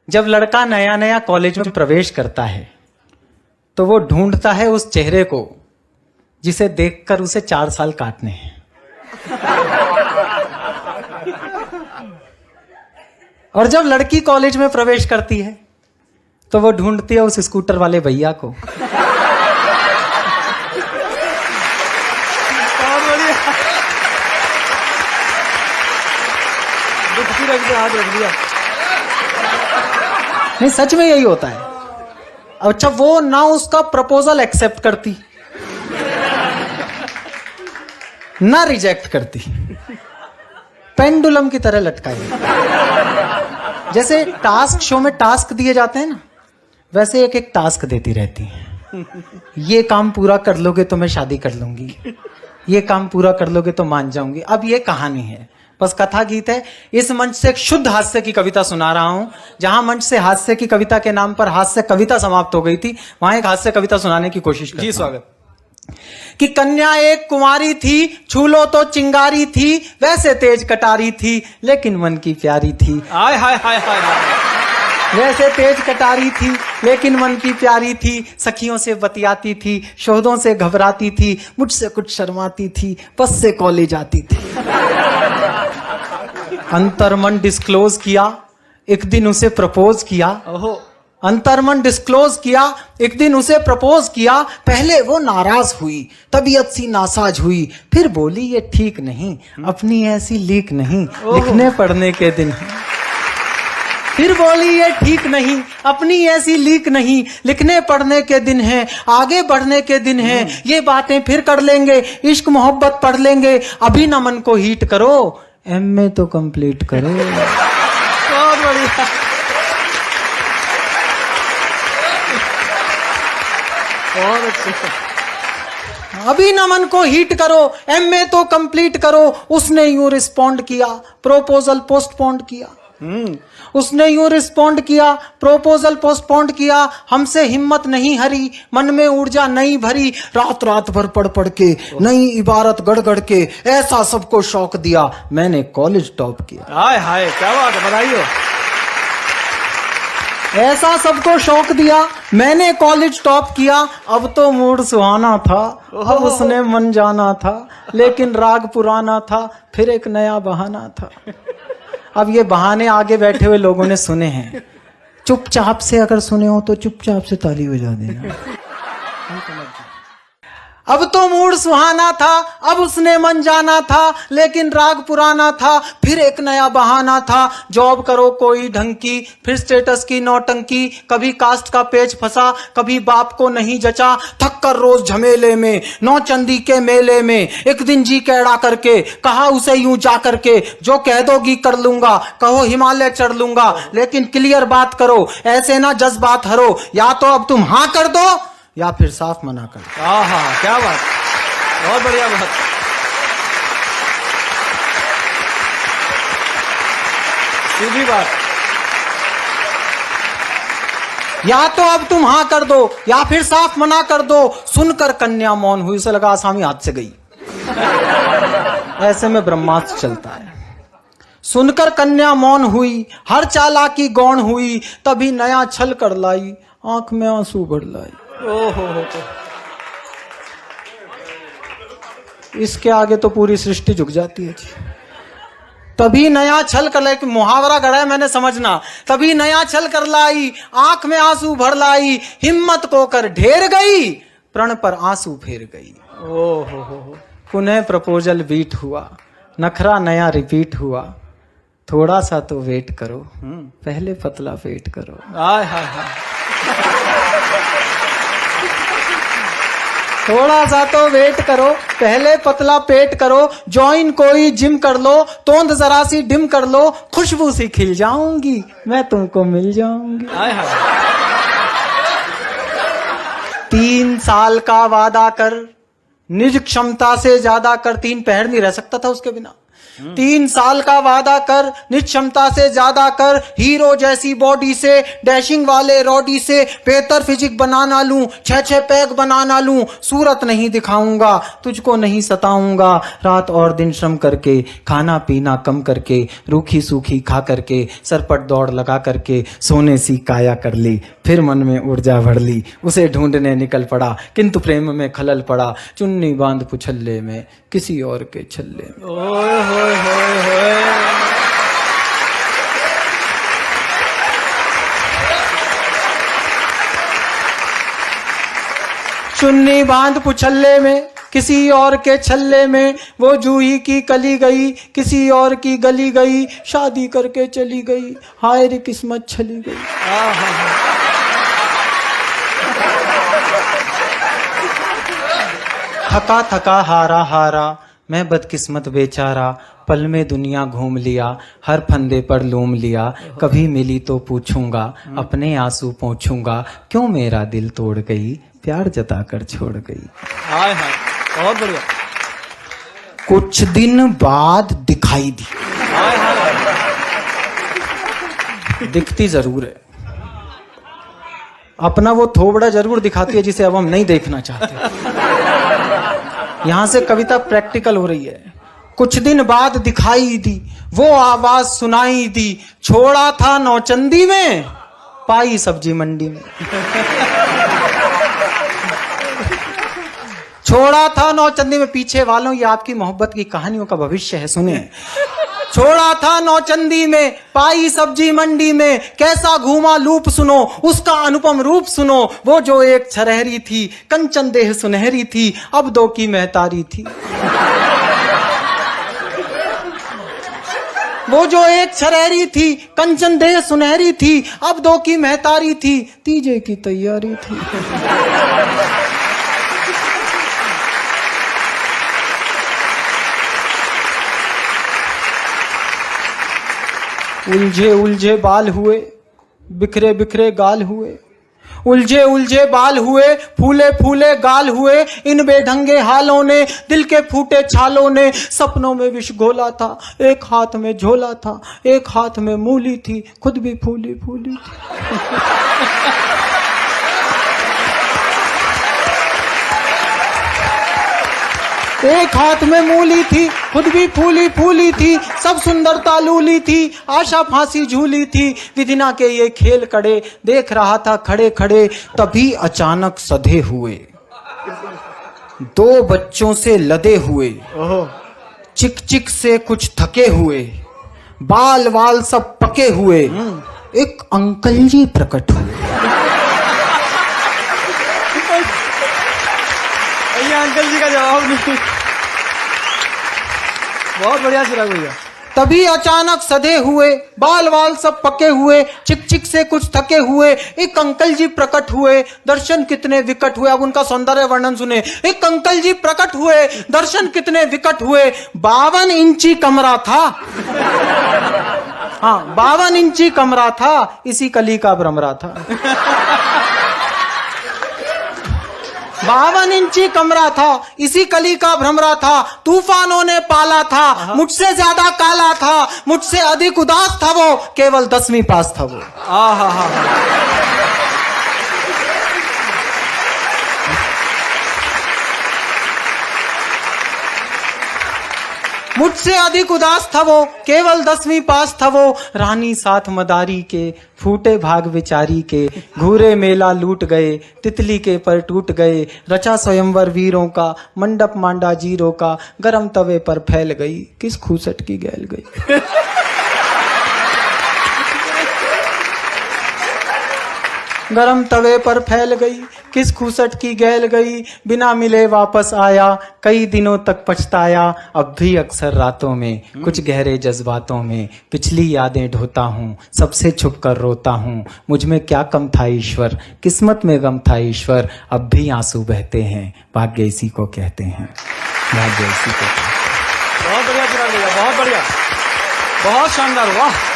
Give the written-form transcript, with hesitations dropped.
जब लड़का नया नया कॉलेज में प्रवेश करता है तो वो ढूंढता है उस चेहरे को जिसे देखकर उसे 4 साल काटने हैं। और जब लड़की कॉलेज में प्रवेश करती है तो वो ढूंढती है उस स्कूटर वाले भैया को नहीं, सच में यही होता है। अच्छा, वो ना उसका प्रपोजल एक्सेप्ट करती ना रिजेक्ट करती, पेंडुलम की तरह लटकाई। जैसे टास्क शो में टास्क दिए जाते हैं ना, वैसे एक एक टास्क देती रहती है। ये काम पूरा कर लोगे तो मैं शादी कर लूंगी, ये काम पूरा कर लोगे तो मान जाऊंगी। अब ये कहानी है, बस कथा गीत है। इस मंच से एक शुद्ध हास्य की कविता सुना रहा हूं। जहां मंच से हास्य की कविता के नाम पर हास्य कविता समाप्त हो गई थी, वहां एक हास्य कविता सुनाने की कोशिश करता हूं। जी स्वागत। कि कन्या एक कुंवारी थी, छू लो तो चिंगारी थी, वैसे तेज कटारी थी लेकिन मन की प्यारी थी। हाय हाय हाय हाय हाय। वैसे तेज कटारी थी लेकिन मन की प्यारी थी, सखियों से बतियाती थी, शोधों से घबराती थी, मुझसे कुछ शर्माती थी, बस से कॉलेज आती थी। अंतर्मन डिस्क्लोज किया, एक दिन उसे प्रपोज किया। ओहो। अंतर्मन डिस्क्लोज किया, एक दिन उसे प्रपोज किया। पहले वो नाराज हुई, तबीयत सी नासाज हुई, फिर बोली ये ठीक नहीं, अपनी ऐसी लीक नहीं, लिखने पढ़ने के दिन है। फिर बोली ये ठीक नहीं, अपनी ऐसी लीक नहीं, लिखने पढ़ने के दिन है, आगे बढ़ने के दिन है, ये बातें फिर कर लेंगे, इश्क मोहब्बत पढ़ लेंगे, अभी न मन को हीट करो, एमए तो कंप्लीट करो। बहुत बढ़िया। बहुत अच्छा। अभी न मन को हीट करो, एमए तो कंप्लीट करो। उसने यूं रिस्पॉन्ड किया, प्रोपोजल पोस्टपोन्ड किया। उसने यूं रिस्पॉन्ड किया, प्रोपोजल पोस्टपोन्ड किया। हमसे हिम्मत नहीं हरी, मन में ऊर्जा नहीं भरी, रात रात भर पढ़ पढ़ के, नई इबारत गढ़ गढ़ के, ऐसा सबको शौक दिया, मैंने कॉलेज टॉप किया। हाय हाय, क्या बात है, बधाई हो। ऐसा सबको शौक दिया, मैंने कॉलेज टॉप किया। अब तो मूड सुहाना था, अब उसने मन जाना था, लेकिन राग पुराना था, फिर एक नया बहाना था। अब ये बहाने आगे बैठे हुए लोगों ने सुने हैं, चुपचाप से अगर सुने हो तो चुपचाप से ताली बजा देना। अब तो मूड सुहाना था, अब उसने मन जाना था, लेकिन राग पुराना था, फिर एक नया बहाना था। जॉब करो कोई ढंग की, फिर स्टेटस की नौटंकी, कभी कास्ट का पेच फंसा, कभी बाप को नहीं जचा, थक कर रोज झमेले में, नौचंदी के मेले में, एक दिन जी कैड़ा करके कहा उसे यूं जा करके, जो कह दोगी कर लूंगा, कहो हिमालय चढ़ लूंगा, लेकिन क्लियर बात करो, ऐसे ना जज्बात हरो, या तो अब तुम हाँ कर दो या फिर साफ मना कर दो। आहा, क्या बात, बहुत बढ़िया बात। सीधी बात। या तो अब तुम हाँ कर दो या फिर साफ मना कर दो। सुनकर कन्या मौन हुई, उसे लगा आसामी हाथ से गई। ऐसे में ब्रह्मास्त्र चलता है। सुनकर कन्या मौन हुई, हर चालाकी गौण हुई, तभी नया छल कर लाई, आंख में आंसू भर लाई। ओहो। इसके आगे तो पूरी सृष्टि झुक जाती है जी। तभी नया छल कर लाई, मुहावरा गढ़ा है मैंने, समझना। तभी नया छल कर लाई, आंख में आंसू भर लाई, हिम्मत को कर ढेर गई, प्रण पर आंसू फेर गई। ओहो। पुनः प्रपोजल बीट हुआ, नखरा नया रिपीट हुआ, थोड़ा सा तो वेट करो, पहले पतला पेट करो। हाय हाय हाय। थोड़ा सा तो वेट करो, पहले पतला पेट करो, ज्वाइन कोई जिम कर लो, तोंद जरा सी डिम कर लो, खुशबू सी खिल जाऊंगी, मैं तुमको मिल जाऊंगी। हाय हाय। 3 साल का वादा कर, निज क्षमता से ज्यादा कर। 3 पहर नहीं रह सकता था उसके बिना। 3 साल का वादा कर, निक्षमता से ज्यादा कर, हीरो जैसी बॉडी से, डैशिंग वाले रॉडी से, बेहतर फिजिक बनाना लूं, 6 पैक बनाना लूं, सूरत नहीं दिखाऊंगा, तुझको नहीं सताऊंगा, रात और दिन श्रम करके, खाना पीना कम करके, रूखी सूखी खा करके, सरपट दौड़ लगा करके, सोने सी काया कर ली, फिर मन में ऊर्जा भर ली, उसे ढूंढने निकल पड़ा, किंतु प्रेम में खलल पड़ा, चुन्नी बांध पुछल्ले में, किसी और के छल्ले में। ओए होए होए होए। चुन्नी बांध पुछल्ले में, किसी और के छल्ले में, वो जूही की कली गई, किसी और की गली गई, शादी करके चली गई, हाय रे किस्मत छली गई। थका थका हारा हारा, मैं बदकिस्मत बेचारा, पल में दुनिया घूम लिया, हर फंदे पर लूम लिया, कभी मिली तो पूछूंगा, अपने आंसू पोंछूंगा, क्यों मेरा दिल तोड़ गई, प्यार जता कर छोड़ गई। हाय हाय, बहुत बढ़िया। कुछ दिन बाद दिखाई दी। हाय हाय। दिखती जरूर है, अपना वो थोबड़ा जरूर दिखाती है जिसे अब हम नहीं देखना चाहते। यहां से कविता प्रैक्टिकल हो रही है। कुछ दिन बाद दिखाई दी, वो आवाज सुनाई दी, छोड़ा था नौचंदी में, पाई सब्जी मंडी में। छोड़ा था नौचंदी में, पीछे वालों ये आपकी मोहब्बत की कहानियों का भविष्य है, सुने। छोड़ा था नौचंदी में, पाई सब्जी मंडी में, कैसा घूमा लूप सुनो, उसका अनुपम रूप सुनो, वो जो एक छरहरी थी, कंचन देह सुनहरी थी, अब 2 की महतारी थी। वो जो एक छरहरी थी, कंचन देह सुनहरी थी, अब 2 की महतारी थी, तीजे की तैयारी थी। उलझे उलझे बाल हुए, बिखरे बिखरे गाल हुए, उलझे उलझे बाल हुए, फूले फूले गाल हुए, इन बेढंगे हालों ने, दिल के फूटे छालों ने, सपनों में विष घोला था, एक हाथ में झोला था, एक हाथ में मूली थी, खुद भी फूली फूली थी। एक हाथ में मूली थी, खुद भी फूली फूली थी, सब सुंदरता लूली थी, आशा फांसी झूली थी, विधिना के ये खेल कड़े, देख रहा था खड़े खड़े, तभी अचानक सधे हुए, 2 बच्चों से लदे हुए, चिक चिक से कुछ थके हुए, बाल वाल सब पके हुए, एक अंकल जी प्रकट हुए। अंकल जी का जवाब नहीं। बहुत बढ़िया चिराग भैया। तभी अचानक सधे हुए, बाल वाल सब पके हुए, चिक चिक से कुछ थके हुए, एक अंकल जी प्रकट हुए, दर्शन कितने विकट हुए। अब उनका सौंदर्य वर्णन सुने। एक अंकल जी प्रकट हुए, दर्शन कितने विकट हुए, 52 इंची कमरा था। हाँ, 52 इंची कमरा था, इसी कली का भ्रमरा था। 52 इंची कमरा था, इसी कली का भ्रमरा था, तूफानों ने पाला था, मुझसे ज्यादा काला था, मुझसे अधिक उदास था वो, केवल 10वीं पास था वो। मुझसे अधिक उदास था वो, केवल 10वीं पास था वो, रानी साथ मदारी के, फूटे भाग विचारी के, घूरे मेला लूट गए, तितली के पर टूट गए, रचा स्वयंवर वीरों का, मंडप मांडा जीरों का, गरम तवे पर फैल गई, किस खूसट की गैल गई। गरम तवे पर फैल गई, किस खूसट की गैल गई, बिना मिले वापस आया, कई दिनों तक पछताया, अब भी अक्सर रातों में, कुछ गहरे जज्बातों में, पिछली यादें ढोता हूँ, सबसे छुप कर रोता हूँ, मुझ में क्या कम था ईश्वर, किस्मत में गम था ईश्वर, अब भी आंसू बहते हैं, भाग्य इसी को कहते हैं, भाग्य इसी को कहते हैं। बहुत बढ़िया चिराग भैया, बहुत बढ़िया, बहुत शानदार, वाह।